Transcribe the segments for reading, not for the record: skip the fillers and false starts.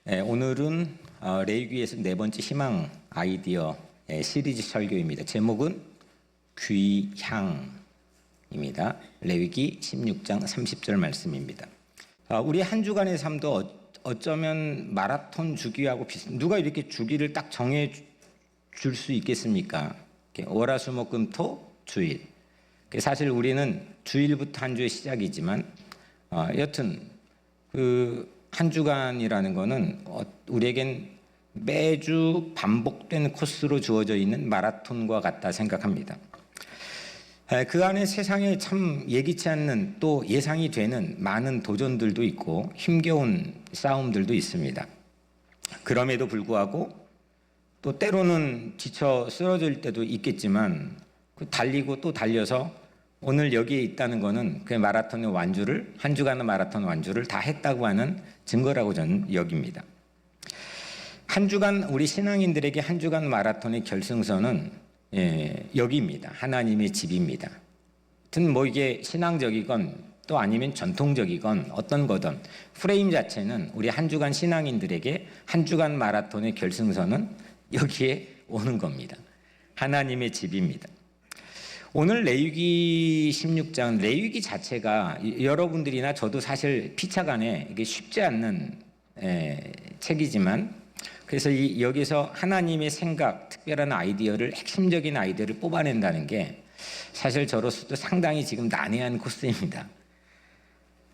오늘은 레위기에서 네 번째 희망 아이디어 시리즈 설교입니다. 제목은 귀향입니다. 레위기 16장 30절 말씀입니다. 우리 한 주간의 삶도 어쩌면 마라톤 주기하고 누가 이렇게 주기를 딱 정해 줄 수 있겠습니까? 월화수목금토 주일. 사실 우리는 주일부터 한 주의 시작이지만 여튼 한 주간이라는 거는 우리에겐 매주 반복된 코스로 주어져 있는 마라톤과 같다 생각합니다. 그 안에 세상에 참 예기치 않는 또 예상이 되는 많은 도전들도 있고 힘겨운 싸움들도 있습니다. 그럼에도 불구하고 또 때로는 지쳐 쓰러질 때도 있겠지만 달리고 또 달려서 오늘 여기에 있다는 것은 그 마라톤의 완주를, 한 주간의 마라톤 완주를 다 했다고 하는 증거라고 저는 여깁니다. 한 주간 우리 신앙인들에게 한 주간 마라톤의 결승선은 여기입니다. 하나님의 집입니다. 하여튼 이게 신앙적이건 또 아니면 전통적이건 어떤 거든 프레임 자체는 우리 한 주간 신앙인들에게 한 주간 마라톤의 결승선은 여기에 오는 겁니다. 하나님의 집입니다. 오늘 레위기 16장, 레위기 자체가 여러분들이나 저도 사실 피차간에 이게 쉽지 않는 책이지만 그래서 여기서 하나님의 생각, 특별한 아이디어를, 핵심적인 아이디어를 뽑아낸다는 게 사실 저로서도 상당히 지금 난해한 코스입니다.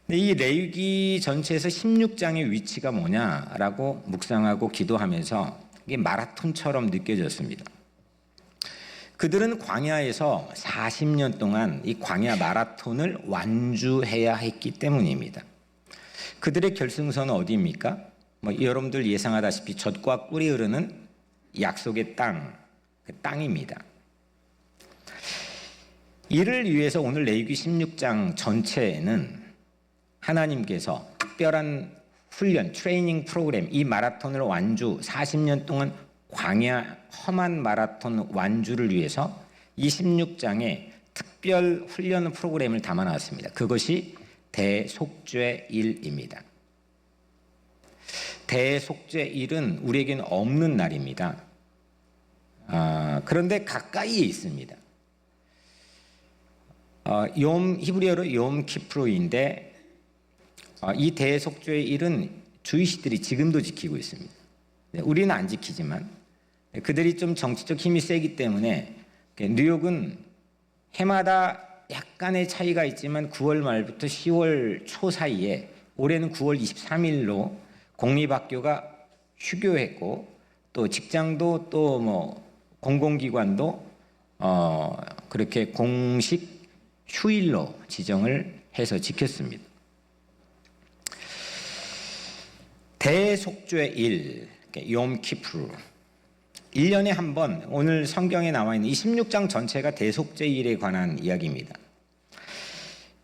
근데 이 레위기 전체에서 16장의 위치가 뭐냐라고 묵상하고 기도하면서 이게 마라톤처럼 느껴졌습니다. 그들은 광야에서 40년 동안 이 광야 마라톤을 완주해야 했기 때문입니다. 그들의 결승선은 어디입니까? 여러분들 예상하다시피 젖과 꿀이 흐르는 약속의 땅, 그 땅입니다. 이를 위해서 오늘 레위기 16장 전체에는 하나님께서 특별한 훈련, 트레이닝 프로그램, 이 마라톤을 완주 40년 동안 광야 험한 마라톤 완주를 위해서 26장에 특별 훈련 프로그램을 담아놨습니다. 그것이 대속죄일입니다. 대속죄일은 우리에게는 없는 날입니다. 그런데 가까이에 있습니다. 히브리어로 욤 키프루인데 이 대속죄일은 주이시들이 지금도 지키고 있습니다. 우리는 안 지키지만 그들이 좀 정치적 힘이 세기 때문에 뉴욕은 해마다 약간의 차이가 있지만 9월 말부터 10월 초 사이에 올해는 9월 23일로 공립학교가 휴교했고 또 직장도 또 공공기관도 그렇게 공식 휴일로 지정을 해서 지켰습니다. 대속죄일, 욤 키프루. 1년에 한 번, 오늘 성경에 나와 있는 이 16장 전체가 대속죄일에 관한 이야기입니다.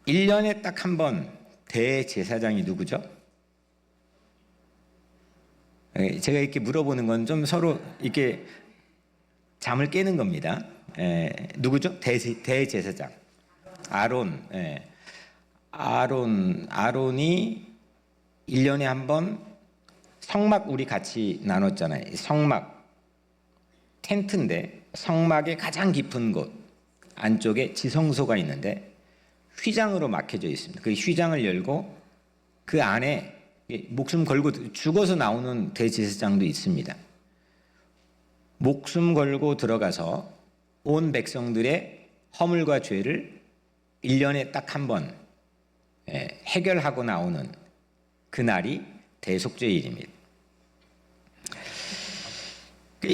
1년에 딱 한 번 대제사장이 누구죠? 제가 이렇게 물어보는 건 좀 서로 이렇게 잠을 깨는 겁니다. 누구죠? 대제사장. 아론. 아론이 1년에 한 번 성막 우리 같이 나눴잖아요. 성막. 텐트인데 성막의 가장 깊은 곳 안쪽에 지성소가 있는데 휘장으로 막혀져 있습니다. 그 휘장을 열고 그 안에 목숨 걸고 죽어서 나오는 대제사장도 있습니다. 목숨 걸고 들어가서 온 백성들의 허물과 죄를 1년에 딱 한 번 해결하고 나오는 그날이 대속죄일입니다.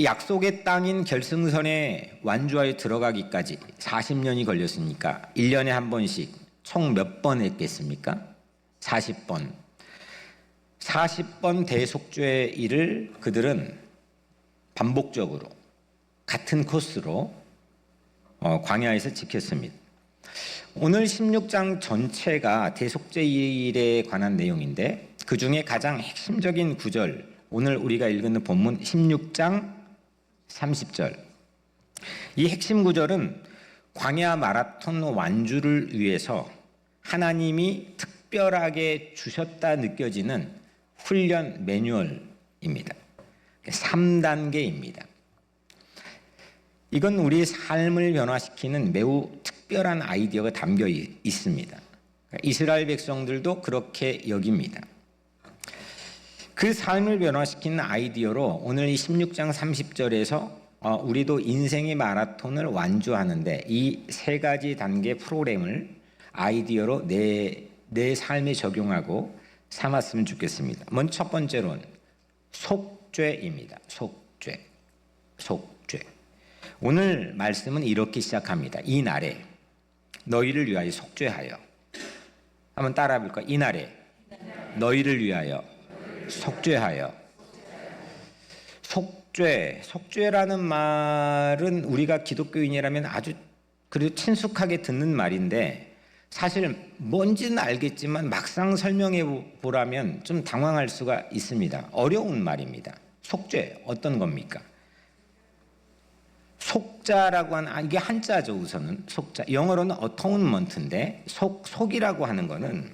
약속의 땅인 결승선에 완주하여 들어가기까지 40년이 걸렸으니까 1년에 한 번씩 총 몇 번 했겠습니까? 40번. 40번 대속죄일을 그들은 반복적으로 같은 코스로 광야에서 지켰습니다. 오늘 16장 전체가 대속죄일에 관한 내용인데 그 중에 가장 핵심적인 구절, 오늘 우리가 읽는 본문 16장 30절. 이 핵심 구절은 광야 마라톤 완주를 위해서 하나님이 특별하게 주셨다 느껴지는 훈련 매뉴얼, 입니다. 3단계입니다. 이건 우리의 삶을 변화시키는 매우 특별한 아이디어가 담겨 있습니다. 이스라엘 백성들도 그렇게 여깁니다. 그 삶을 변화시키는 아이디어로 오늘 이 16장 30절에서 우리도 인생의 마라톤을 완주하는데 이 세 가지 단계 프로그램을 아이디어로 내 삶에 적용하고 삼았으면 좋겠습니다. 먼저 첫 번째로는 속죄입니다. 속죄. 오늘 말씀은 이렇게 시작합니다. 이날에 너희를 위하여 속죄하여. 한번 따라해 볼까요? 이날에 너희를 위하여 속죄하여. 속죄라는 말은 우리가 기독교인이라면 아주 그래도 친숙하게 듣는 말인데 사실 뭔지는 알겠지만 막상 설명해 보라면 좀 당황할 수가 있습니다. 어려운 말입니다. 속죄 어떤 겁니까? 속자라고 하는 이게 한자죠. 우선은 속자. 영어로는 atonement인데 속이라고 하는 거는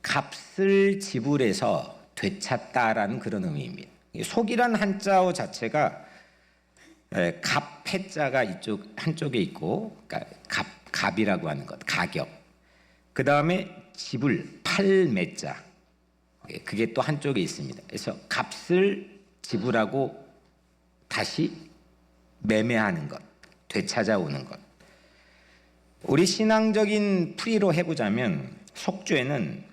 값을 지불해서 되찾다라는 그런 의미입니다. 속이란 한자어 자체가 갑해자가 이쪽 한쪽에 있고, 그러니까 갑이라고 하는 것, 가격. 그 다음에 지불, 팔매자. 그게 또 한쪽에 있습니다. 그래서 값을 지불하고 다시 매매하는 것, 되찾아오는 것. 우리 신앙적인 풀이로 해보자면 속죄는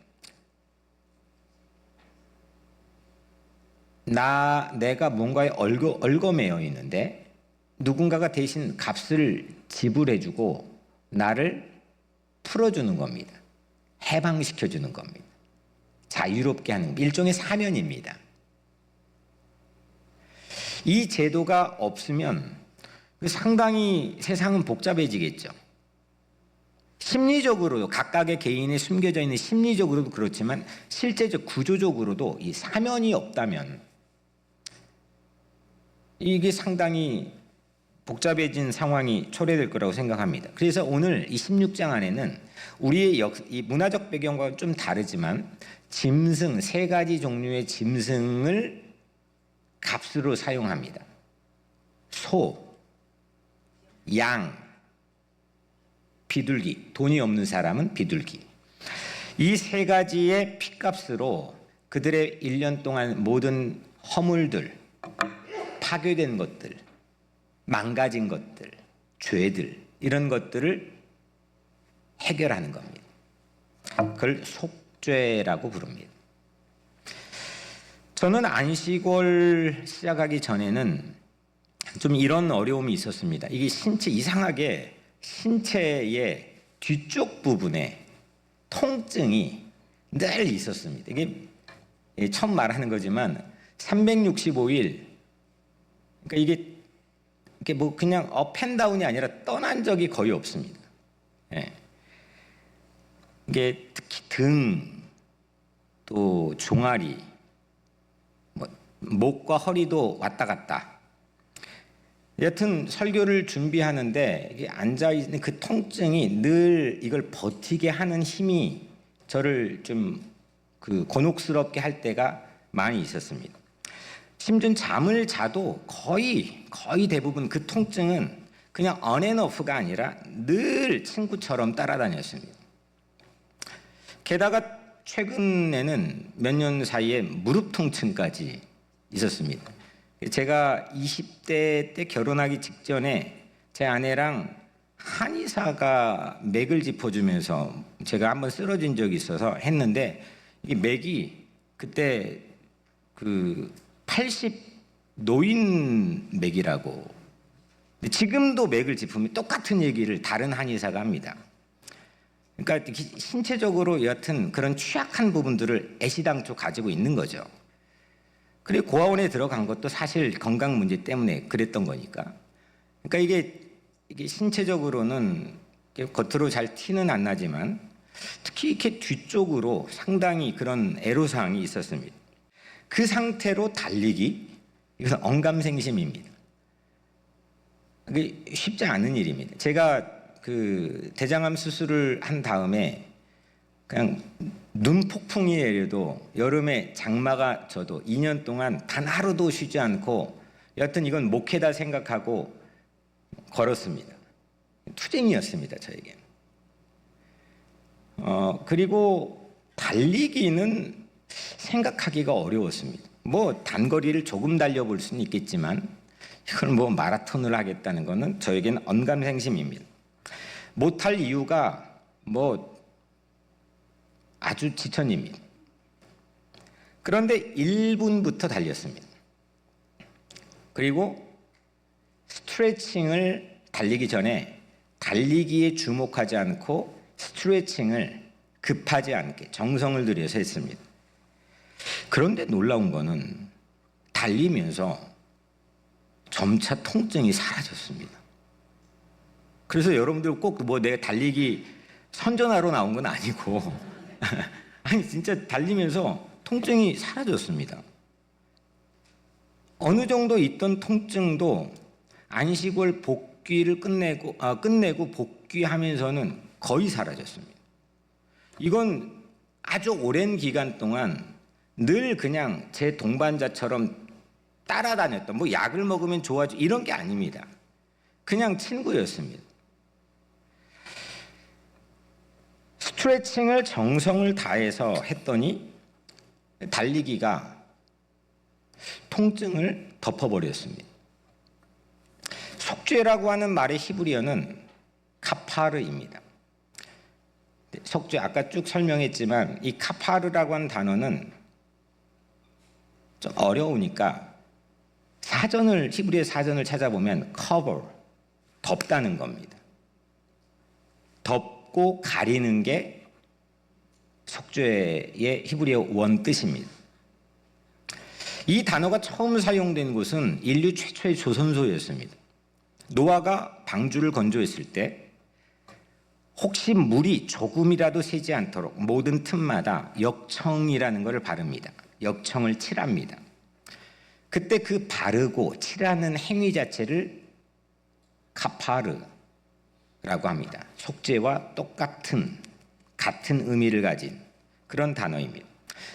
내가 뭔가에 얽어매여 있는데 누군가가 대신 값을 지불해주고 나를 풀어주는 겁니다. 해방시켜주는 겁니다. 자유롭게 하는 일종의 사면입니다. 이 제도가 없으면 상당히 세상은 복잡해지겠죠. 심리적으로도 각각의 개인이 숨겨져 있는 심리적으로도 그렇지만 실제적 구조적으로도 이 사면이 없다면 이게 상당히 복잡해진 상황이 초래될 거라고 생각합니다. 그래서 오늘 이 16장 안에는 우리의 이 문화적 배경과 좀 다르지만 짐승, 세 가지 종류의 짐승을 값으로 사용합니다. 소, 양, 비둘기, 돈이 없는 사람은 비둘기. 이 세 가지의 핏값으로 그들의 1년 동안 모든 허물들, 파괴된 것들, 망가진 것들, 죄들 이런 것들을 해결하는 겁니다. 그걸 속죄라고 부릅니다. 저는 안식월 시작하기 전에는 좀 이런 어려움이 있었습니다. 이게 이상하게 신체의 뒤쪽 부분에 통증이 늘 있었습니다. 이게 처음 말하는 거지만 365일 그러니까 이게 뭐 그냥 업앤다운이 아니라 떠난 적이 거의 없습니다. 예. 이게 특히 등, 또 종아리, 목과 허리도 왔다 갔다. 여튼 설교를 준비하는데 이게 앉아 있는 그 통증이 늘 이걸 버티게 하는 힘이 저를 좀 곤혹스럽게 할 때가 많이 있었습니다. 심지어 잠을 자도 거의 대부분 그 통증은 그냥 on and off가 아니라 늘 친구처럼 따라다녔습니다. 게다가 최근에는 몇 년 사이에 무릎 통증까지 있었습니다. 제가 20대 때 결혼하기 직전에 제 아내랑 한의사가 맥을 짚어주면서 제가 한번 쓰러진 적이 있어서 했는데 이 맥이 그때 80 노인 맥이라고. 지금도 맥을 짚으면 똑같은 얘기를 다른 한의사가 합니다. 그러니까 신체적으로 여하튼 그런 취약한 부분들을 애시당초 가지고 있는 거죠. 그리고 고아원에 들어간 것도 사실 건강 문제 때문에 그랬던 거니까. 그러니까 이게 신체적으로는 겉으로 잘 티는 안 나지만 특히 이렇게 뒤쪽으로 상당히 그런 애로사항이 있었습니다. 그 상태로 달리기, 이건 언감생심입니다. 그게 쉽지 않은 일입니다. 제가 대장암 수술을 한 다음에 그냥 눈 폭풍이 내려도 여름에 장마가 져도 2년 동안 단 하루도 쉬지 않고 여하튼 이건 목회다 생각하고 걸었습니다. 투쟁이었습니다, 저에게. 그리고 달리기는 생각하기가 어려웠습니다. 뭐 단거리를 조금 달려볼 수는 있겠지만 이걸 뭐 마라톤을 하겠다는 것은 저에게는 언감생심입니다. 못할 이유가 뭐 아주 지천입니다. 그런데 1분부터 달렸습니다. 그리고 스트레칭을 달리기 전에 달리기에 주목하지 않고 스트레칭을 급하지 않게 정성을 들여서 했습니다. 그런데 놀라운 거는 달리면서 점차 통증이 사라졌습니다. 그래서 여러분들 꼭 뭐 내가 달리기 선전하러 나온 건 아니고 아니 진짜 달리면서 통증이 사라졌습니다. 어느 정도 있던 통증도 안식월 복귀를 끝내고 복귀하면서는 거의 사라졌습니다. 이건 아주 오랜 기간 동안 늘 그냥 제 동반자처럼 따라다녔던 뭐 약을 먹으면 좋아져 이런 게 아닙니다. 그냥 친구였습니다. 스트레칭을 정성을 다해서 했더니 달리기가 통증을 덮어버렸습니다. 속죄라고 하는 말의 히브리어는 카파르입니다. 속죄 아까 쭉 설명했지만 이 카파르라고 하는 단어는 좀 어려우니까 히브리어 사전을 찾아보면 cover, 덮다는 겁니다. 덮고 가리는 게 속죄의 히브리어 원뜻입니다. 이 단어가 처음 사용된 곳은 인류 최초의 조선소였습니다. 노아가 방주를 건조했을 때 혹시 물이 조금이라도 새지 않도록 모든 틈마다 역청이라는 것을 바릅니다. 역청을 칠합니다. 그때 그 바르고 칠하는 행위 자체를 카파르라고 합니다. 속죄와 같은 의미를 가진 그런 단어입니다.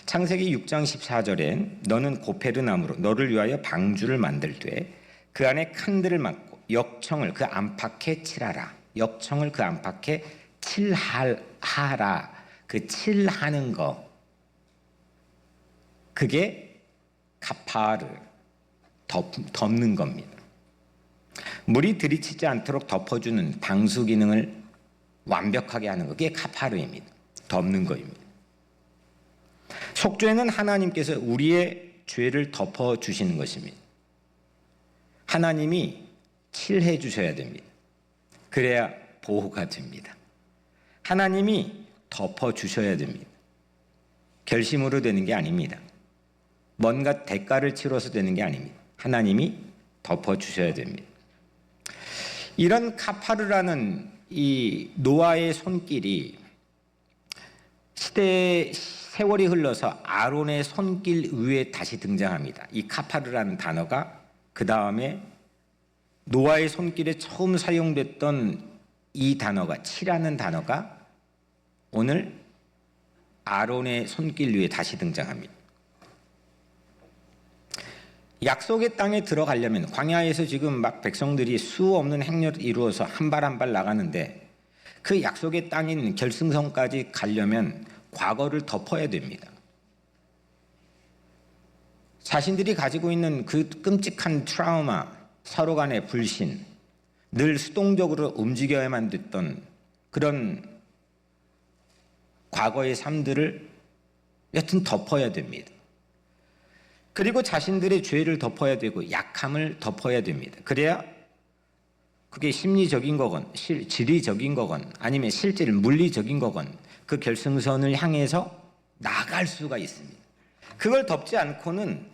창세기 6장 14절엔 너는 고페르나무로 너를 위하여 방주를 만들되 그 안에 칸들을 막고 역청을 그 안팎에 칠하라. 역청을 그 안팎에 칠하라. 그 칠하는 거 그게 카파르 덮는 겁니다. 물이 들이치지 않도록 덮어주는 방수 기능을 완벽하게 하는 거 그게 카파르입니다. 덮는 거입니다. 속죄는 하나님께서 우리의 죄를 덮어주시는 것입니다. 하나님이 칠해 주셔야 됩니다. 그래야 보호가 됩니다. 하나님이 덮어주셔야 됩니다. 결심으로 되는 게 아닙니다. 뭔가 대가를 치러서 되는 게 아닙니다. 하나님이 덮어주셔야 됩니다. 이런 카파르라는 이 노아의 손길이 세월이 흘러서 아론의 손길 위에 다시 등장합니다. 이 카파르라는 단어가 그 다음에 노아의 손길에 처음 사용됐던 이 단어가 칠하는 단어가 오늘 아론의 손길 위에 다시 등장합니다. 약속의 땅에 들어가려면 광야에서 지금 막 백성들이 수 없는 행렬을 이루어서 한 발 한 발 나가는데 그 약속의 땅인 결승선까지 가려면 과거를 덮어야 됩니다. 자신들이 가지고 있는 그 끔찍한 트라우마, 서로 간의 불신, 늘 수동적으로 움직여야만 됐던 그런 과거의 삶들을 여튼 덮어야 됩니다. 그리고 자신들의 죄를 덮어야 되고 약함을 덮어야 됩니다. 그래야 그게 심리적인 거건 지리적인 거건 아니면 실제 물리적인 거건 그 결승선을 향해서 나갈 수가 있습니다. 그걸 덮지 않고는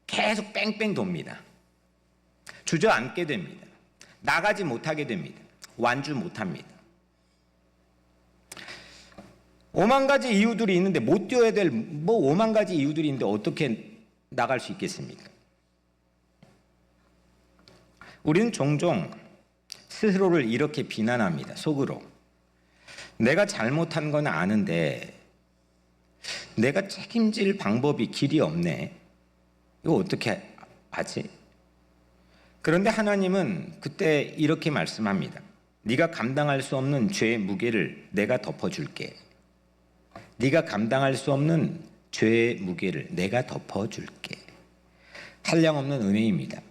계속 뺑뺑 돕니다. 주저앉게 됩니다. 나가지 못하게 됩니다. 완주 못합니다. 5만 가지 이유들이 있는데 못 뛰어야 될 5만 가지 이유들이 있는데 어떻게 나갈 수 있겠습니까? 우리는 종종 스스로를 이렇게 비난합니다. 속으로. 내가 잘못한 건 아는데 내가 책임질 방법이 길이 없네. 이거 어떻게 하지? 그런데 하나님은 그때 이렇게 말씀합니다. 네가 감당할 수 없는 죄의 무게를 내가 덮어줄게. 네가 감당할 수 없는 죄의 무게를 내가 덮어줄게. 한량없는 은혜입니다.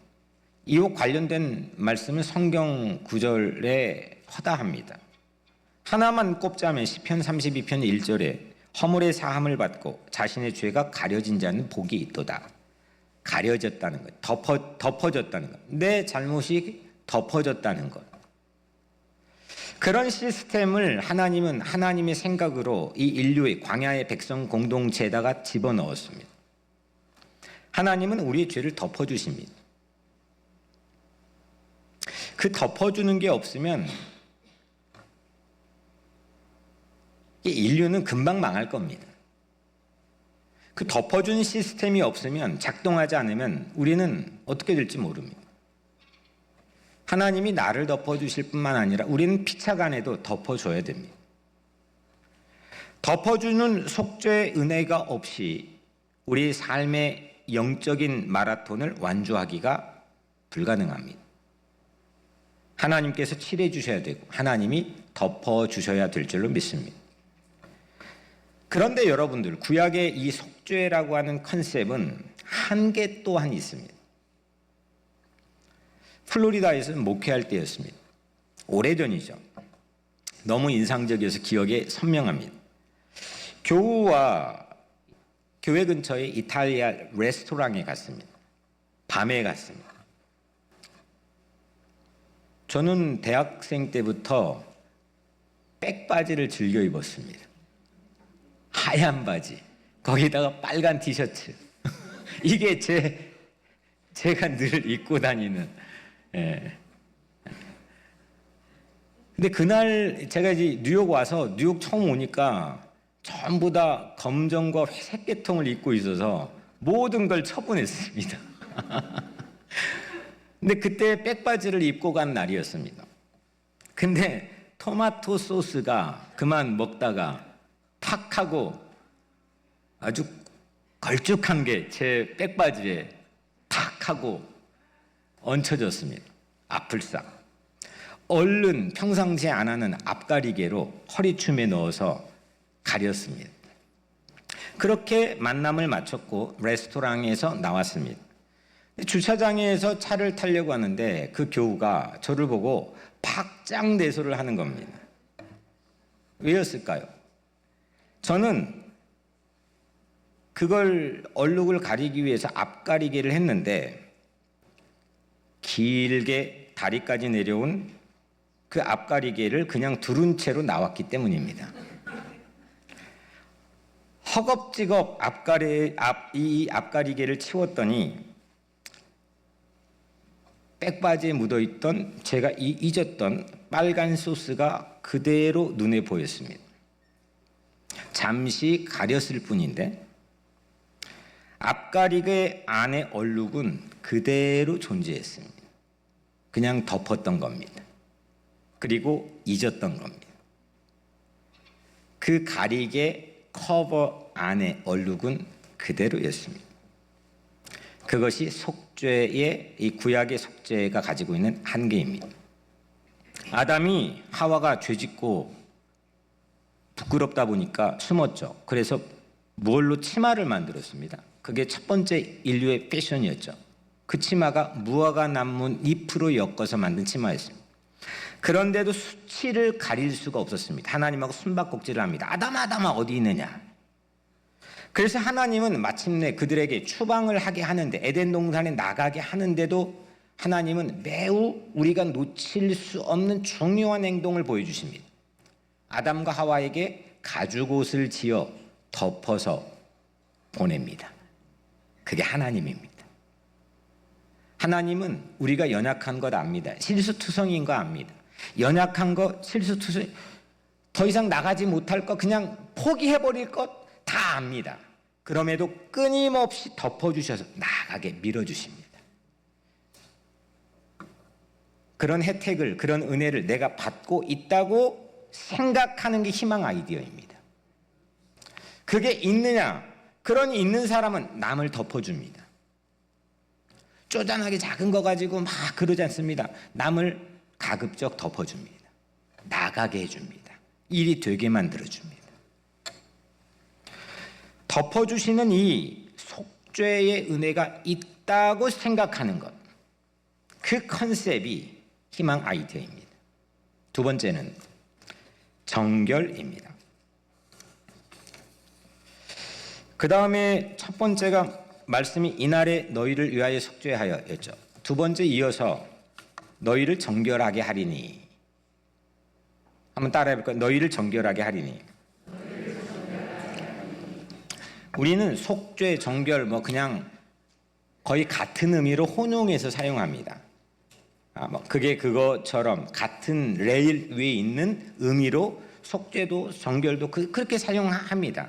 이와 관련된 말씀은 성경 구절에 허다합니다. 하나만 꼽자면 시편 32편 1절에 허물의 사함을 받고 자신의 죄가 가려진 자는 복이 있도다. 가려졌다는 것, 덮어졌다는 것, 내 잘못이 덮어졌다는 것. 그런 시스템을 하나님은 하나님의 생각으로 이 인류의 광야의 백성 공동체에다가 집어넣었습니다. 하나님은 우리의 죄를 덮어주십니다. 그 덮어주는 게 없으면 이 인류는 금방 망할 겁니다. 그 덮어주는 시스템이 없으면, 작동하지 않으면 우리는 어떻게 될지 모릅니다. 하나님이 나를 덮어주실 뿐만 아니라 우리는 피차간에도 덮어줘야 됩니다. 덮어주는 속죄의 은혜가 없이 우리 삶의 영적인 마라톤을 완주하기가 불가능합니다. 하나님께서 칠해 주셔야 되고 하나님이 덮어주셔야 될 줄로 믿습니다. 그런데 여러분들, 구약의 이 속죄라고 하는 컨셉은 한계 또한 있습니다. 플로리다에서 목회할 때였습니다. 오래전이죠. 너무 인상적이어서 기억에 선명합니다. 교우와 교회 근처의 이탈리아 레스토랑에 갔습니다. 밤에 갔습니다. 저는 대학생 때부터 백바지를 즐겨 입었습니다. 하얀 바지, 거기다가 빨간 티셔츠. 이게 제가 늘 입고 다니는. 예. 근데 그날 제가 이제 뉴욕 와서 뉴욕 처음 오니까 전부 다 검정과 회색 계통을 입고 있어서 모든 걸 처분했습니다. 근데 그때 백바지를 입고 간 날이었습니다. 근데 토마토 소스가 그만 먹다가 탁 하고 아주 걸쭉한 게 제 백바지에 탁 하고 얹혀졌습니다. 앞불싹. 얼른 평상시에 안 하는 앞가리개로 허리춤에 넣어서 가렸습니다. 그렇게 만남을 마쳤고 레스토랑에서 나왔습니다. 주차장에서 차를 타려고 하는데 그 교우가 저를 보고 박장대소를 하는 겁니다. 왜였을까요? 저는 그걸 얼룩을 가리기 위해서 앞가리개를 했는데 길게 다리까지 내려온 그 앞가리개를 그냥 두른 채로 나왔기 때문입니다. 허겁지겁 이 앞가리개를 치웠더니 백바지에 묻어있던 제가 잊었던 빨간 소스가 그대로 눈에 보였습니다. 잠시 가렸을 뿐인데 앞가리개 안에 얼룩은 그대로 존재했습니다. 그냥 덮었던 겁니다. 그리고 잊었던 겁니다. 그 가리개 커버 안에 얼룩은 그대로였습니다. 그것이 속죄의, 이 구약의 속죄가 가지고 있는 한계입니다. 아담이 하와가 죄짓고 부끄럽다 보니까 숨었죠. 그래서 무얼로 치마를 만들었습니다. 그게 첫 번째 인류의 패션이었죠. 그 치마가 무화과 나무 잎으로 엮어서 만든 치마였습니다. 그런데도 수치를 가릴 수가 없었습니다. 하나님하고 숨바꼭질을 합니다. 아담아 어디 있느냐. 그래서 하나님은 마침내 그들에게 추방을 하게 하는데, 에덴 동산에 나가게 하는데도 하나님은 매우 우리가 놓칠 수 없는 중요한 행동을 보여주십니다. 아담과 하와에게 가죽옷을 지어 덮어서 보냅니다. 그게 하나님입니다. 하나님은 우리가 연약한 것 압니다. 실수투성이인 거 압니다. 연약한 거, 실수투성, 더 이상 나가지 못할 것, 그냥 포기해버릴 것 다 압니다. 그럼에도 끊임없이 덮어주셔서 나가게 밀어주십니다. 그런 혜택을, 그런 은혜를 내가 받고 있다고 생각하는 게 희망 아이디어입니다. 그게 있느냐? 그러니 있는 사람은 남을 덮어줍니다. 쪼잔하게 작은 거 가지고 막 그러지 않습니다. 남을 가급적 덮어줍니다. 나가게 해줍니다. 일이 되게 만들어줍니다. 덮어주시는 이 속죄의 은혜가 있다고 생각하는 것, 그 컨셉이 희망 아이디어입니다. 두 번째는 정결입니다. 그 다음에 첫 번째가 말씀이 이날에 너희를 위하여 속죄하여였죠. 두 번째 이어서 너희를 정결하게 하리니. 한번 따라해 볼까요? 너희를 정결하게 하리니. 우리는 속죄, 정결 뭐 그냥 거의 같은 의미로 혼용해서 사용합니다. 그게 그것처럼 같은 레일 위에 있는 의미로 속죄도 정결도 그렇게 사용합니다.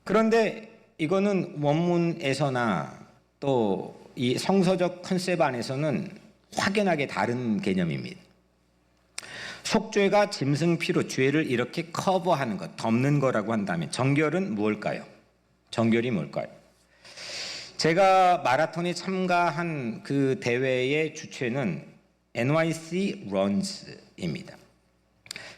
그런데 이거는 원문에서나 또 이 성서적 컨셉 안에서는 확연하게 다른 개념입니다. 속죄가 짐승피로 죄를 이렇게 커버하는 것, 덮는 거라고 한다면 정결은 무엇일까요? 정결이 뭘까요? 제가 마라톤에 참가한 그 대회의 주최는 NYC Runs입니다.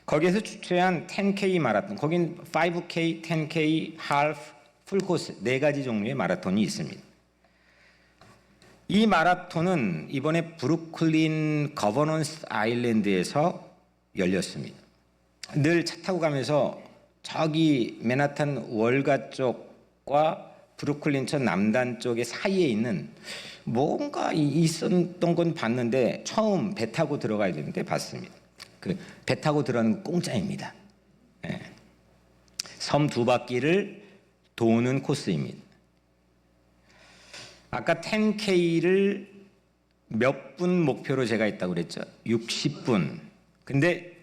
거기에서 주최한 10K 마라톤, 거긴 5K, 10K, half, 풀코스 4가지 종류의 마라톤이 있습니다. 이 마라톤은 이번에 브루클린 거버넌스 아일랜드에서 열렸습니다. 늘 차 타고 가면서 저기 맨하탄 월가 쪽과 브루클린 저 남단 쪽의 사이에 있는 뭔가 있었던 건 봤는데 처음 배 타고 들어가야 되는데 봤습니다. 그 배 타고 들어가는 건 공짜입니다. 네. 섬 2바퀴를 도는 코스입니다. 아까 10K를 몇 분 목표로 제가 있다고 그랬죠? 60분. 근데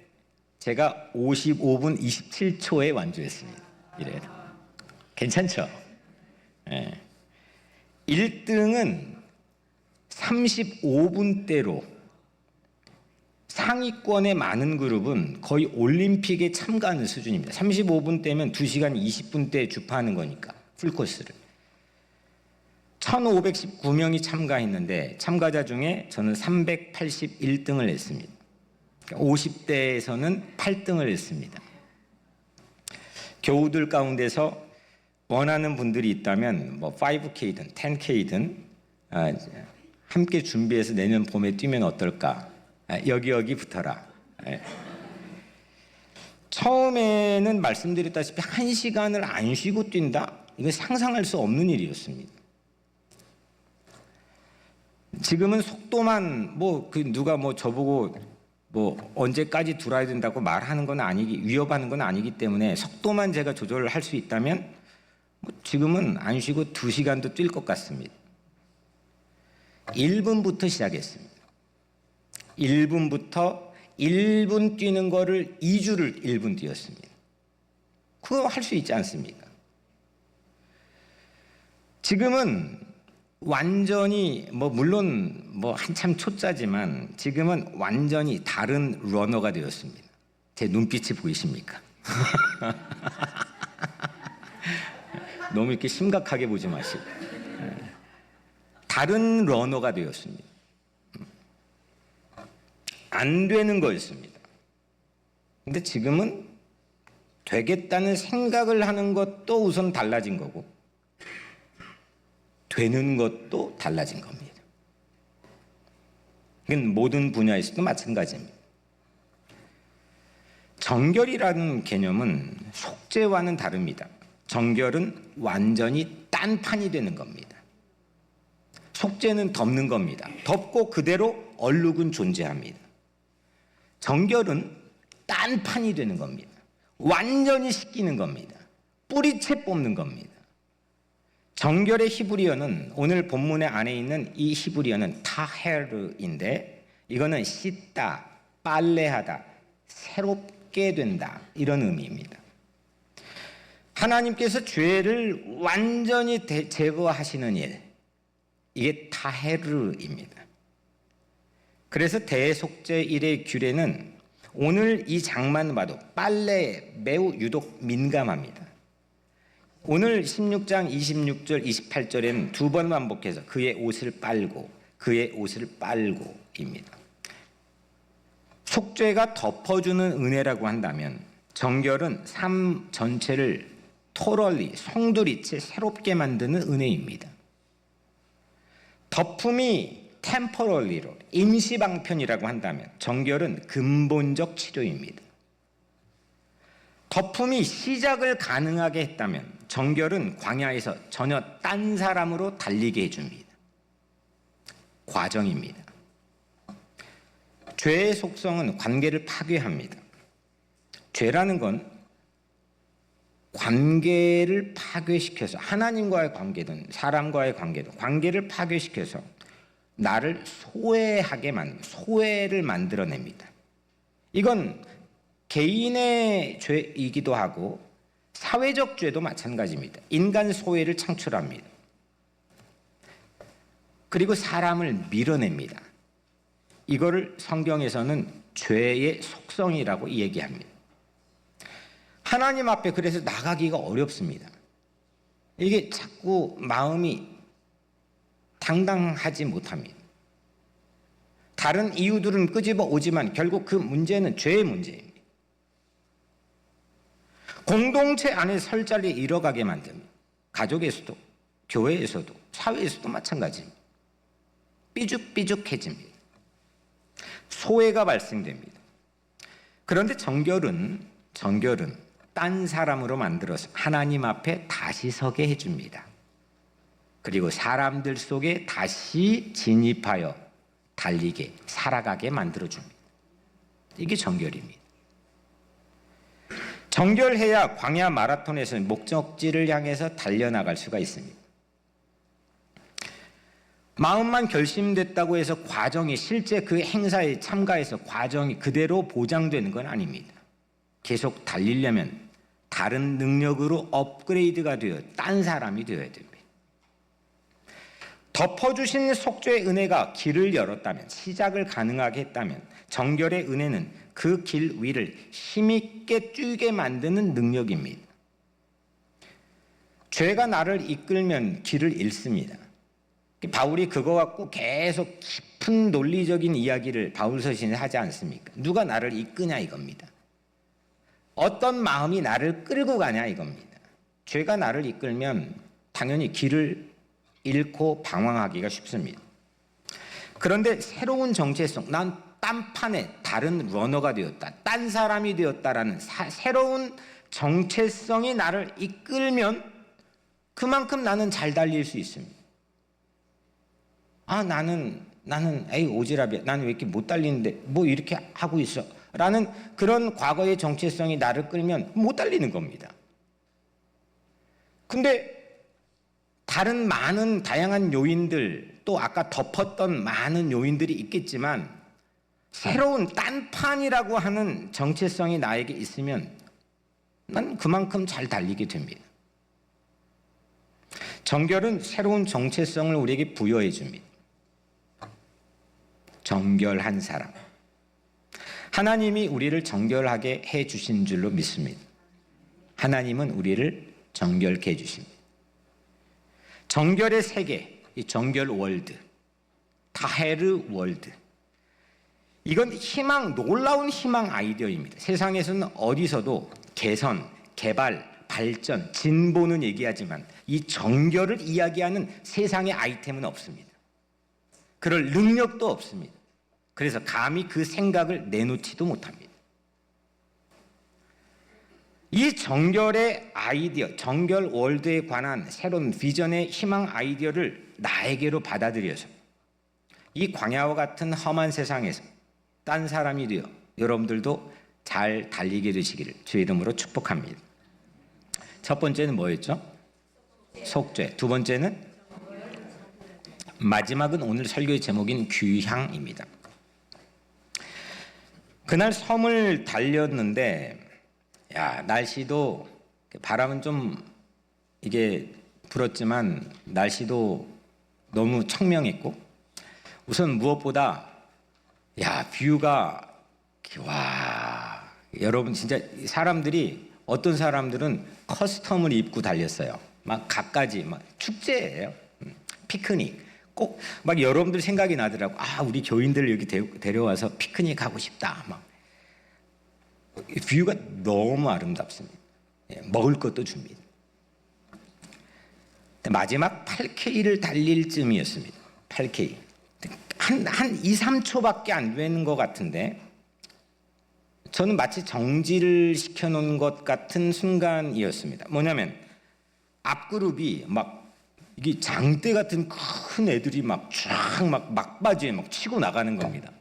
제가 55분 27초에 완주했습니다. 이래요. 괜찮죠? 네. 1등은 35분대로 상위권의 많은 그룹은 거의 올림픽에 참가하는 수준입니다. 35분대면 2시간 20분대 주파하는 거니까 풀코스를. 1519명이 참가했는데 참가자 중에 저는 381등을 했습니다. 50대에서는 8등을 했습니다. 교우들 가운데서 원하는 분들이 있다면 뭐 5K든 10K든 함께 준비해서 내년 봄에 뛰면 어떨까? 여기 붙어라. 처음에는 말씀드렸다시피 1시간을 안 쉬고 뛴다? 이건 상상할 수 없는 일이었습니다. 지금은 속도만 누가 저보고 언제까지 돌아야 된다고 말하는 건 위협하는 건 아니기 때문에 속도만 제가 조절을 할 수 있다면 지금은 안 쉬고 2시간도 뛸 것 같습니다. 1분부터 시작했습니다. 1분부터 1분 뛰는 거를 2주를 1분 뛰었습니다. 그거 할 수 있지 않습니까? 지금은 완전히 물론 한참 초짜지만 지금은 완전히 다른 러너가 되었습니다. 제 눈빛이 보이십니까? 너무 이렇게 심각하게 보지 마시고 다른 러너가 되었습니다. 안 되는 거였습니다. 근데 지금은 되겠다는 생각을 하는 것도 우선 달라진 거고 되는 것도 달라진 겁니다. 이건 모든 분야에서도 마찬가지입니다. 정결이라는 개념은 속죄와는 다릅니다. 정결은 완전히 딴판이 되는 겁니다. 속죄는 덮는 겁니다. 덮고 그대로 얼룩은 존재합니다. 정결은 딴판이 되는 겁니다. 완전히 씻기는 겁니다. 뿌리채 뽑는 겁니다. 정결의 히브리어는 오늘 본문의 안에 있는 이 히브리어는 타헤르인데 이거는 씻다, 빨래하다, 새롭게 된다 이런 의미입니다. 하나님께서 죄를 완전히 제거하시는 일, 이게 타헤르입니다. 그래서 대속죄일의 규례는 오늘 이 장만 봐도 빨래에 매우 유독 민감합니다. 오늘 16장 26절 28절에는 두 번 반복해서 그의 옷을 빨고 그의 옷을 빨고입니다. 속죄가 덮어주는 은혜라고 한다면 정결은 삶 전체를 토럴리 송두리째 새롭게 만드는 은혜입니다. 덮음이 템포럴리로 임시방편이라고 한다면 정결은 근본적 치료입니다. 덮음이 시작을 가능하게 했다면 정결은 광야에서 전혀 딴 사람으로 달리게 해줍니다. 과정입니다. 죄의 속성은 관계를 파괴합니다. 죄라는 건 관계를 파괴시켜서 하나님과의 관계든 사람과의 관계든 관계를 파괴시켜서 나를 소외를 만들어냅니다. 이건 개인의 죄이기도 하고 사회적 죄도 마찬가지입니다. 인간 소외를 창출합니다. 그리고 사람을 밀어냅니다. 이거를 성경에서는 죄의 속성이라고 얘기합니다. 하나님 앞에 그래서 나가기가 어렵습니다. 이게 자꾸 마음이 당당하지 못합니다. 다른 이유들은 끄집어 오지만 결국 그 문제는 죄의 문제입니다. 공동체 안에 설 자리에 잃어가게 만듭니다. 가족에서도 교회에서도 사회에서도 마찬가지입니다. 삐죽삐죽해집니다. 소외가 발생됩니다. 그런데 정결은 딴 사람으로 만들어서 하나님 앞에 다시 서게 해줍니다. 그리고 사람들 속에 다시 진입하여 달리게 살아가게 만들어줍니다. 이게 정결입니다. 정결해야 광야 마라톤에서 목적지를 향해서 달려나갈 수가 있습니다. 마음만 결심됐다고 해서 과정이 실제 그 행사에 참가해서 과정이 그대로 보장되는 건 아닙니다. 계속 달리려면 다른 능력으로 업그레이드가 되어 딴 사람이 되어야 됩니다. 덮어주신 속죄의 은혜가 길을 열었다면, 시작을 가능하게 했다면 정결의 은혜는 그 길 위를 힘있게 뛰게 만드는 능력입니다. 죄가 나를 이끌면 길을 잃습니다. 바울이 그거 갖고 계속 깊은 논리적인 이야기를 바울 서신에 하지 않습니까? 누가 나를 이끄냐 이겁니다. 어떤 마음이 나를 끌고 가냐 이겁니다. 죄가 나를 이끌면 당연히 길을 잃고 방황하기가 쉽습니다. 그런데 새로운 정체성, 난 딴판에 다른 러너가 되었다, 딴 사람이 되었다라는 새로운 정체성이 나를 이끌면 그만큼 나는 잘 달릴 수 있습니다. 나는 에이 오지랖이야, 나는 왜 이렇게 못 달리는데 뭐 이렇게 하고 있어 라는 그런 과거의 정체성이 나를 끌면 못 달리는 겁니다. 근데 다른 많은 다양한 요인들, 또 아까 덮었던 많은 요인들이 있겠지만 새로운 딴판이라고 하는 정체성이 나에게 있으면 난 그만큼 잘 달리게 됩니다. 정결은 새로운 정체성을 우리에게 부여해 줍니다. 정결한 사람. 하나님이 우리를 정결하게 해 주신 줄로 믿습니다. 하나님은 우리를 정결케 해 주십니다. 정결의 세계, 이 정결 월드, 타헤르 월드. 이건 놀라운 희망 아이디어입니다. 세상에서는 어디서도 개선, 개발, 발전, 진보는 얘기하지만 이 정결을 이야기하는 세상의 아이템은 없습니다. 그럴 능력도 없습니다. 그래서 감히 그 생각을 내놓지도 못합니다. 이 정결의 아이디어, 정결 월드에 관한 새로운 비전의 희망 아이디어를 나에게로 받아들여서 이 광야와 같은 험한 세상에서 딴 사람이 되어 여러분들도 잘 달리게 되시기를 주의 이름으로 축복합니다. 첫 번째는 뭐였죠? 속죄. 두 번째는 마지막은 오늘 설교의 제목인 귀향입니다. 그날 섬을 달렸는데 날씨도 바람은 좀 이게 불었지만 날씨도 너무 청명했고 우선 무엇보다 뷰가 여러분 진짜 사람들이 어떤 사람들은 커스텀을 입고 달렸어요. 막 갖가지 막 축제예요. 피크닉. 꼭 막 여러분들 생각이 나더라고. 아, 우리 교인들 여기 데려와서 피크닉 하고 싶다. 막 뷰가 너무 아름답습니다. 예, 먹을 것도 줍니다. 마지막 8K를 달릴 쯤이었습니다. 8K. 한 2, 3초밖에 안 되는 것 같은데 저는 마치 정지를 시켜놓은 것 같은 순간이었습니다. 뭐냐면 앞그룹이 막 이게 장대 같은 큰 애들이 막 쫙 막 막바지에 막 치고 나가는 겁니다.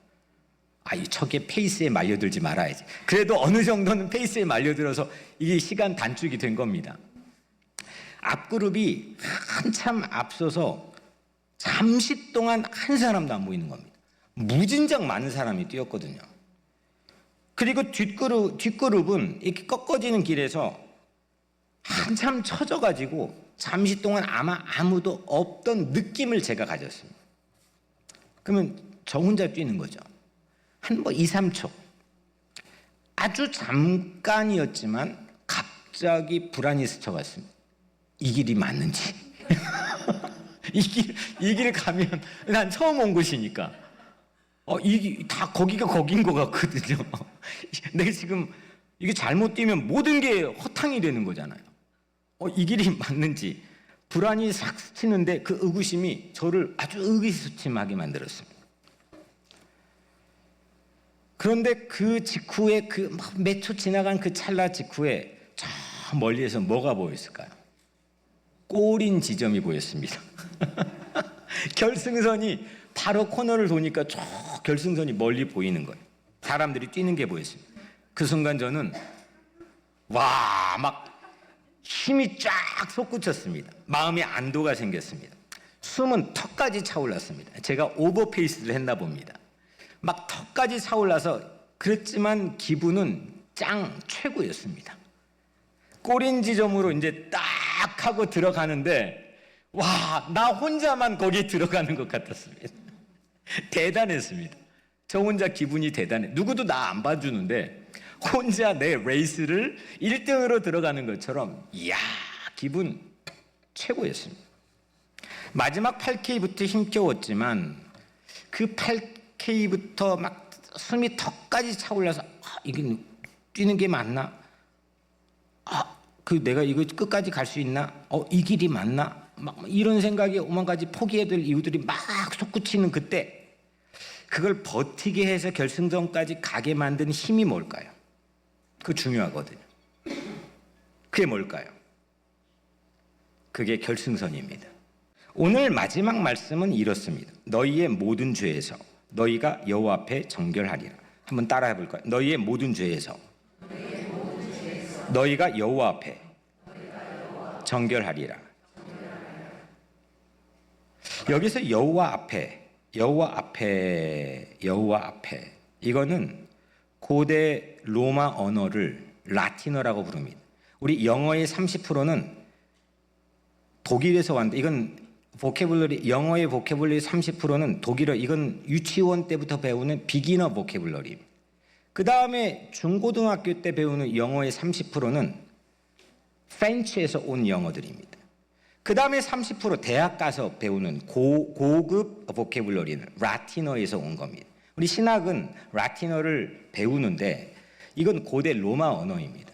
아, 이 척의 페이스에 말려들지 말아야지. 그래도 어느 정도는 페이스에 말려들어서 이게 시간 단축이 된 겁니다. 앞그룹이 한참 앞서서 잠시 동안 한 사람도 안 보이는 겁니다. 무진장 많은 사람이 뛰었거든요. 그리고 뒷그룹은 이렇게 꺾어지는 길에서 한참 처져가지고 잠시 동안 아마 아무도 없던 느낌을 제가 가졌습니다. 그러면 저 혼자 뛰는 거죠. 한 2, 3초. 아주 잠깐이었지만 갑자기 불안이 스쳐갔습니다. 이 길이 맞는지. 이 길 가면 난 처음 온 곳이니까. 다 거기가 거긴 것 같거든요. 내가 지금 이게 잘못 뛰면 모든 게 허탕이 되는 거잖아요. 이 길이 맞는지 불안이 싹 스치는데 그 의구심이 저를 아주 의기소침하게 만들었습니다. 그런데 그 직후에 그 몇 초 지나간 그 찰나 직후에 저 멀리에서 뭐가 보였을까요? 꼬린 지점이 보였습니다. 결승선이 바로 코너를 도니까 저 결승선이 멀리 보이는 거예요. 사람들이 뛰는 게 보였습니다. 그 순간 저는 막 힘이 쫙 솟구쳤습니다. 마음에 안도가 생겼습니다. 숨은 턱까지 차올랐습니다. 제가 오버페이스를 했나 봅니다. 막 턱까지 차올라서 그랬지만 기분은 짱 최고였습니다. 꼬린 지점으로 이제 딱 하고 들어가는데 나 혼자만 거기에 들어가는 것 같았습니다. 대단했습니다. 저 혼자 기분이 대단해. 누구도 나 안 봐주는데 혼자 내 레이스를 1등으로 들어가는 것처럼 이야, 기분 최고였습니다. 마지막 8K부터 힘겨웠지만 그 8K부터 막 숨이 턱까지 차올라서 이게 뛰는 게 맞나? 내가 이거 끝까지 갈 수 있나? 이 길이 맞나? 막 이런 생각이 오만 가지 포기해야 될 이유들이 막 솟구치는 그때 그걸 버티게 해서 결승전까지 가게 만든 힘이 뭘까요? 그거 중요하거든요. 그게 뭘까요? 그게 결승선입니다. 오늘 마지막 말씀은 이렇습니다. 너희의 모든 죄에서 너희가 여호와 앞에 정결하리라. 한번 따라해 볼까요? 너희의 모든 죄에서 너희가 여호와 앞에 정결하리라. 여기서 여호와 앞에 이거는 고대 로마 언어를 라틴어라고 부릅니다. 우리 영어의 30%는 독일에서 왔는데 이건 영어의 보캐블러리 30%는 독일어, 이건 유치원 때부터 배우는 비기너 보캐블러리입니다. 그 다음에 중고등학교 때 배우는 영어의 30%는 프렌치에서 온 영어들입니다. 그 다음에 30% 대학 가서 배우는 고급 보캐블러리는 라틴어에서 온 겁니다. 우리 신학은 라틴어를 배우는데 이건 고대 로마 언어입니다.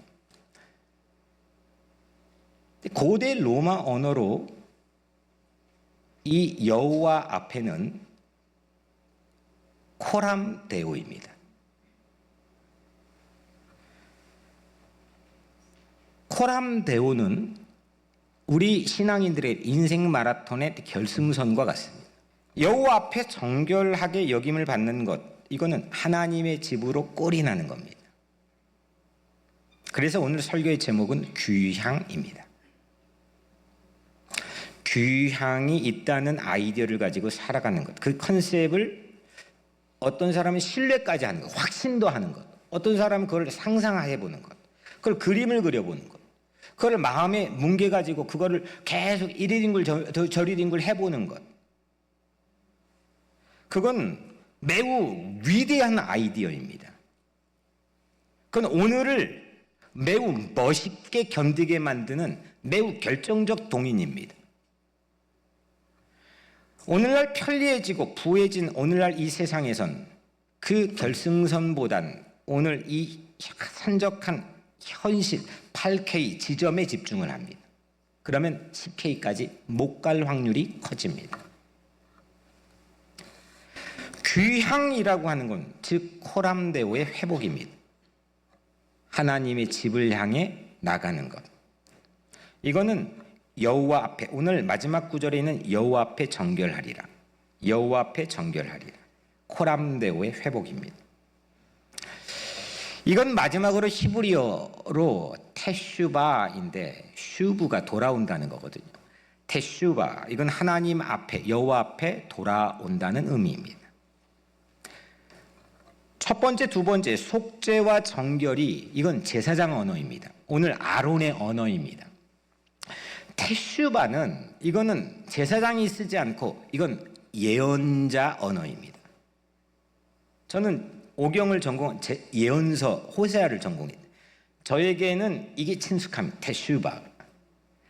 고대 로마 언어로 이 여호와 앞에는 코람 데오입니다. 코람 데오는 우리 신앙인들의 인생 마라톤의 결승선과 같습니다. 여호와 앞에 정결하게 여김을 받는 것, 이거는 하나님의 집으로 꼴인하는 겁니다. 그래서 오늘 설교의 제목은 귀향입니다. 귀향이 있다는 아이디어를 가지고 살아가는 것, 그 컨셉을 어떤 사람은 신뢰까지 하는 것, 확신도 하는 것, 어떤 사람은 그걸 상상해 보는 것, 그걸 그림을 그려보는 것, 그걸 마음에 뭉개가지고 그거를 계속 이리딩굴 저리딩굴 해보는 것, 그건 매우 위대한 아이디어입니다. 그건 오늘을 매우 멋있게 견디게 만드는 매우 결정적 동인입니다. 오늘날 편리해지고 부해진 오늘날 이 세상에선 그 결승선보단 오늘 이 산적한 현실 8K 지점에 집중을 합니다. 그러면 10K까지 못 갈 확률이 커집니다. 귀향이라고 하는 건 즉 코람데오의 회복입니다. 하나님의 집을 향해 나가는 것. 이거는 여호와 앞에, 오늘 마지막 구절에 있는 여호와 앞에 정결하리라. 여호와 앞에 정결하리라. 코람데오의 회복입니다. 이건 마지막으로 히브리어로 테슈바인데 슈브가 돌아온다는 거거든요. 테슈바, 이건 하나님 앞에, 여호와 앞에 돌아온다는 의미입니다. 첫 번째, 두 번째, 속죄와 정결이 이건 제사장 언어입니다. 오늘 아론의 언어입니다. 테슈바는 이거는 제사장이 쓰지 않고 이건 예언자 언어입니다. 저는 오경을 예언서 호세아를 전공했는데 저에게는 이게 친숙합니다. 테슈바,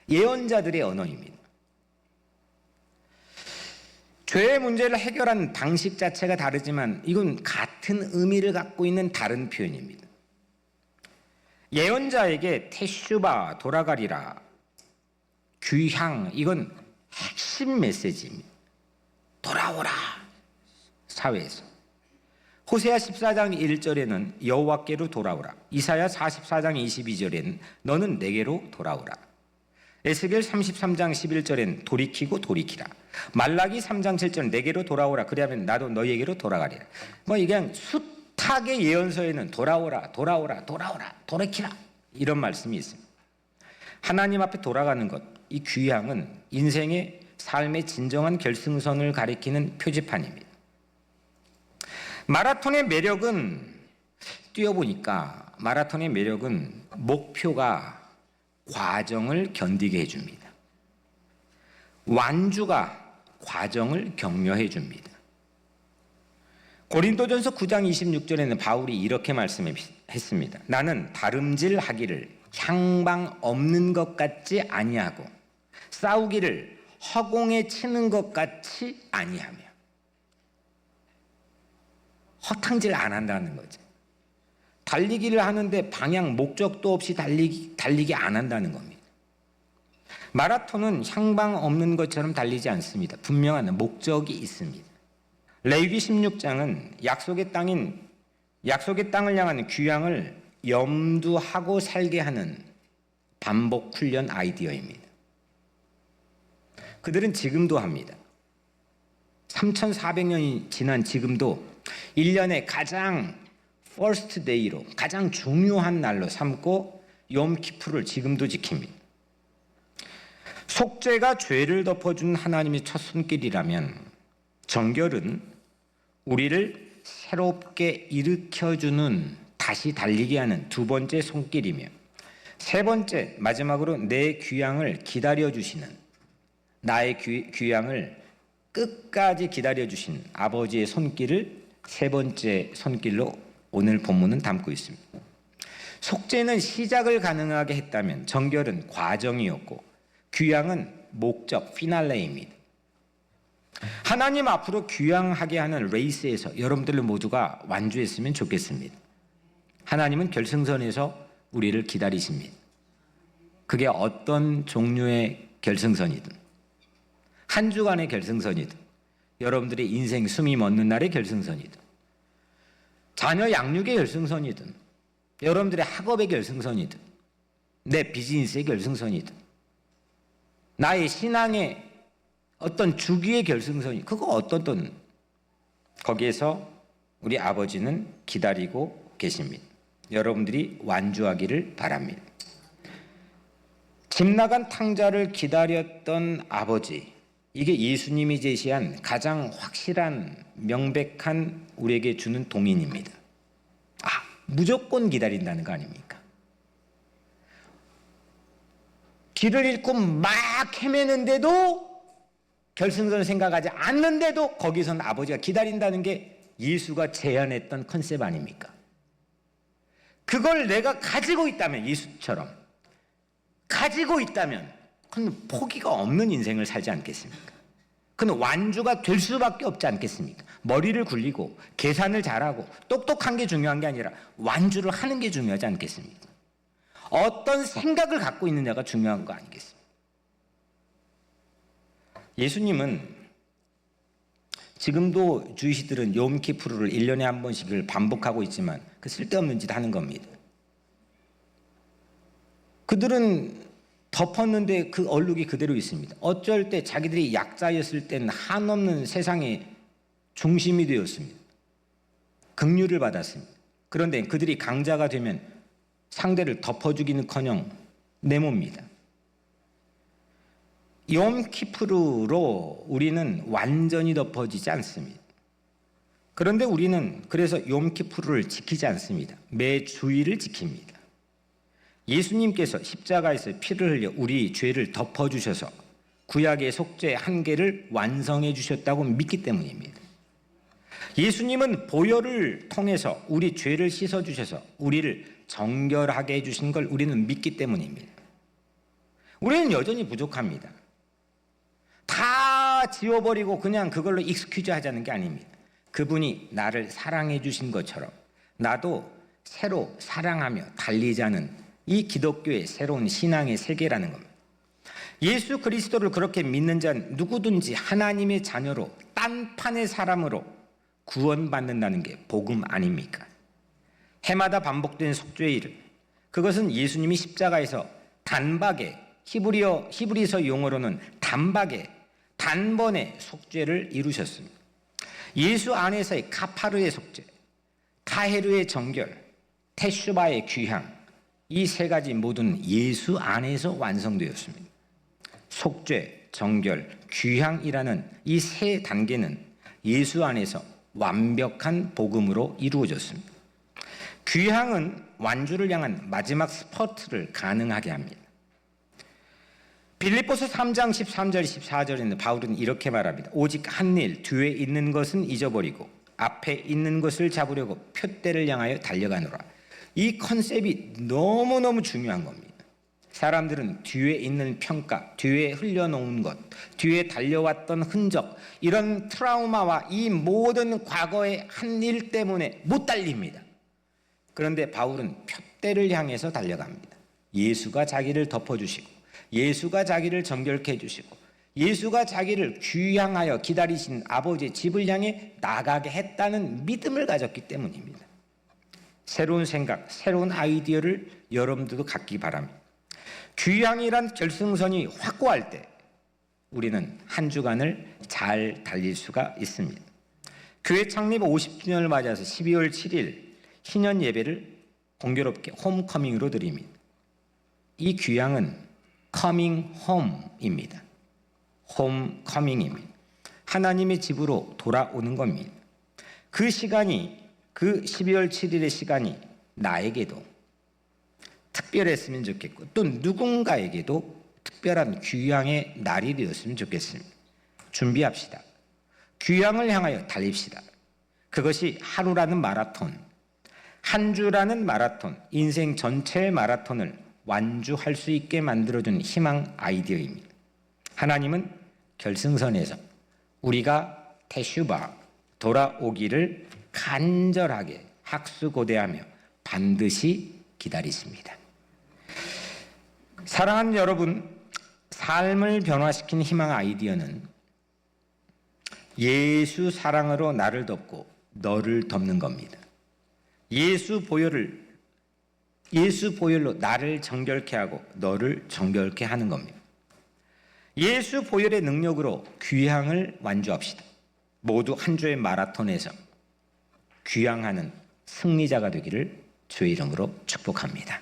예언자들의 언어입니다. 죄의 문제를 해결하는 방식 자체가 다르지만 이건 같은 의미를 갖고 있는 다른 표현입니다. 예언자에게 테슈바, 돌아가리라, 귀향, 이건 핵심 메시지입니다. 돌아오라, 사회에서. 호세아 14장 1절에는 여호와께로 돌아오라. 이사야 44장 22절에는 너는 내게로 돌아오라. 에스겔 33장 11절엔 돌이키고 돌이키라. 말라기 3장 7절 내게로 돌아오라. 그리하면 나도 너희에게로 돌아가리라. 뭐 이게 그냥 숱하게 예언서에는 돌아오라, 돌아오라, 돌아오라, 돌이키라 이런 말씀이 있습니다. 하나님 앞에 돌아가는 것, 이 귀향은 인생의 삶의 진정한 결승선을 가리키는 표지판입니다. 마라톤의 매력은 뛰어보니까 마라톤의 매력은 목표가 과정을 견디게 해줍니다. 완주가 과정을 격려해 줍니다. 고린도전서 9장 26절에는 바울이 이렇게 말씀했습니다. 나는 다름질하기를 향방 없는 것 같지 아니하고 싸우기를 허공에 치는 것 같이 아니하며. 허탕질 안 한다는 거죠. 달리기를 하는데 방향 목적도 없이 달리기 안 한다는 겁니다. 마라톤은 향방 없는 것처럼 달리지 않습니다. 분명한 목적이 있습니다. 레위기 16장은 약속의 땅을 향하는 귀향을 염두하고 살게 하는 반복 훈련 아이디어입니다. 그들은 지금도 합니다. 3,400년이 지난 지금도 1년의 가장 퍼스트 데이로 가장 중요한 날로 삼고 욤키푸르를 지금도 지킵니다. 속죄가 죄를 덮어주는 하나님의 첫 손길이라면 정결은 우리를 새롭게 일으켜주는, 다시 달리게 하는 두 번째 손길이며, 세 번째, 마지막으로 내 귀향을 기다려주시는, 나의 귀향을 끝까지 기다려주신 아버지의 손길을 세 번째 손길로 오늘 본문은 담고 있습니다. 속죄는 시작을 가능하게 했다면 정결은 과정이었고 귀향은 목적, 피날레입니다. 하나님 앞으로 귀향하게 하는 레이스에서 여러분들 모두가 완주했으면 좋겠습니다. 하나님은 결승선에서 우리를 기다리십니다. 그게 어떤 종류의 결승선이든, 한 주간의 결승선이든, 여러분들의 인생 숨이 멎는 날의 결승선이든, 자녀 양육의 결승선이든, 여러분들의 학업의 결승선이든, 내 비즈니스의 결승선이든, 나의 신앙의 어떤 주기의 결승선이, 그거 어떻든 거기에서 우리 아버지는 기다리고 계십니다. 여러분들이 완주하기를 바랍니다. 집 나간 탕자를 기다렸던 아버지, 이게 예수님이 제시한 가장 확실한, 명백한 우리에게 주는 동인입니다. 무조건 기다린다는 거 아닙니까? 길을 잃고 막 헤매는데도, 결승선을 생각하지 않는데도 거기서는 아버지가 기다린다는 게 예수가 제안했던 컨셉 아닙니까? 그걸 내가 가지고 있다면, 예수처럼 가지고 있다면 그건 포기가 없는 인생을 살지 않겠습니까? 그건 완주가 될 수밖에 없지 않겠습니까? 머리를 굴리고 계산을 잘하고 똑똑한 게 중요한 게 아니라 완주를 하는 게 중요하지 않겠습니까? 어떤 생각을 갖고 있느냐가 중요한 거 아니겠습니까? 예수님은 지금도 주이시들은 욤키푸르를 1년에 한 번씩을 반복하고 있지만 그 쓸데없는 짓 하는 겁니다. 그들은 덮었는데 그 얼룩이 그대로 있습니다. 어쩔 때 자기들이 약자였을 때는 한없는 세상의 중심이 되었습니다. 긍휼을 받았습니다. 그런데 그들이 강자가 되면 상대를 덮어주기는커녕 내모입니다. 욤키푸르로 우리는 완전히 덮어지지 않습니다. 그런데 우리는 그래서 욤키푸르를 지키지 않습니다. 매 주일을 지킵니다. 예수님께서 십자가에서 피를 흘려 우리 죄를 덮어주셔서 구약의 속죄 한계를 완성해 주셨다고 믿기 때문입니다. 예수님은 보혈을 통해서 우리 죄를 씻어주셔서 우리를 정결하게 해주신 걸 우리는 믿기 때문입니다. 우리는 여전히 부족합니다. 다 지워버리고 그냥 그걸로 익스큐즈 하자는 게 아닙니다. 그분이 나를 사랑해 주신 것처럼 나도 새로 사랑하며 달리자는 이 기독교의 새로운 신앙의 세계라는 겁니다. 예수 그리스도를 그렇게 믿는 자는 누구든지 하나님의 자녀로 딴판의 사람으로 구원받는다는 게 복음 아닙니까? 해마다 반복된 속죄의 일, 그것은 예수님이 십자가에서 단박에 히브리서 용어로는 단번에 속죄를 이루셨습니다. 예수 안에서의 카파르의 속죄, 타헤르의 정결, 테슈바의 귀향, 이 세 가지 모두는 예수 안에서 완성되었습니다. 속죄, 정결, 귀향이라는 이 세 단계는 예수 안에서 완벽한 복음으로 이루어졌습니다. 귀향은 완주를 향한 마지막 스퍼트를 가능하게 합니다. 빌립보서 3장 13절 14절에는 바울은 이렇게 말합니다. 오직 한 일 뒤에 있는 것은 잊어버리고 앞에 있는 것을 잡으려고 표대를 향하여 달려가노라. 이 컨셉이 너무너무 중요한 겁니다. 사람들은 뒤에 있는 평가, 뒤에 흘려놓은 것, 뒤에 달려왔던 흔적, 이런 트라우마와 이 모든 과거의 한 일 때문에 못 달립니다. 그런데 바울은 표대를 향해서 달려갑니다. 예수가 자기를 덮어주시고, 예수가 자기를 정결케 해주시고, 예수가 자기를 귀향하여 기다리신 아버지의 집을 향해 나가게 했다는 믿음을 가졌기 때문입니다. 새로운 생각, 새로운 아이디어를 여러분들도 갖기 바랍니다. 귀향이란 결승선이 확고할 때 우리는 한 주간을 잘 달릴 수가 있습니다. 교회 창립 50주년을 맞아서 12월 7일 신년 예배를 공교롭게 홈커밍으로 드립니다. 이 귀향은 커밍 홈입니다. 홈커밍입니다. 하나님의 집으로 돌아오는 겁니다. 그 시간이, 그 12월 7일의 시간이 나에게도 특별했으면 좋겠고 또 누군가에게도 특별한 귀향의 날이 되었으면 좋겠습니다. 준비합시다. 귀향을 향하여 달립시다. 그것이 하루라는 마라톤, 한 주라는 마라톤, 인생 전체의 마라톤을 완주할 수 있게 만들어준 희망 아이디어입니다. 하나님은 결승선에서 우리가 테슈바 돌아오기를 간절하게 학수고대하며 반드시 기다리십니다. 사랑하는 여러분, 삶을 변화시킨 희망 아이디어는 예수 사랑으로 나를 덮고 너를 덮는 겁니다. 예수 보혈로 나를 정결케 하고 너를 정결케 하는 겁니다. 예수 보혈의 능력으로 귀향을 완주합시다. 모두 한 주의 마라톤에서 귀향하는 승리자가 되기를 주의 이름으로 축복합니다.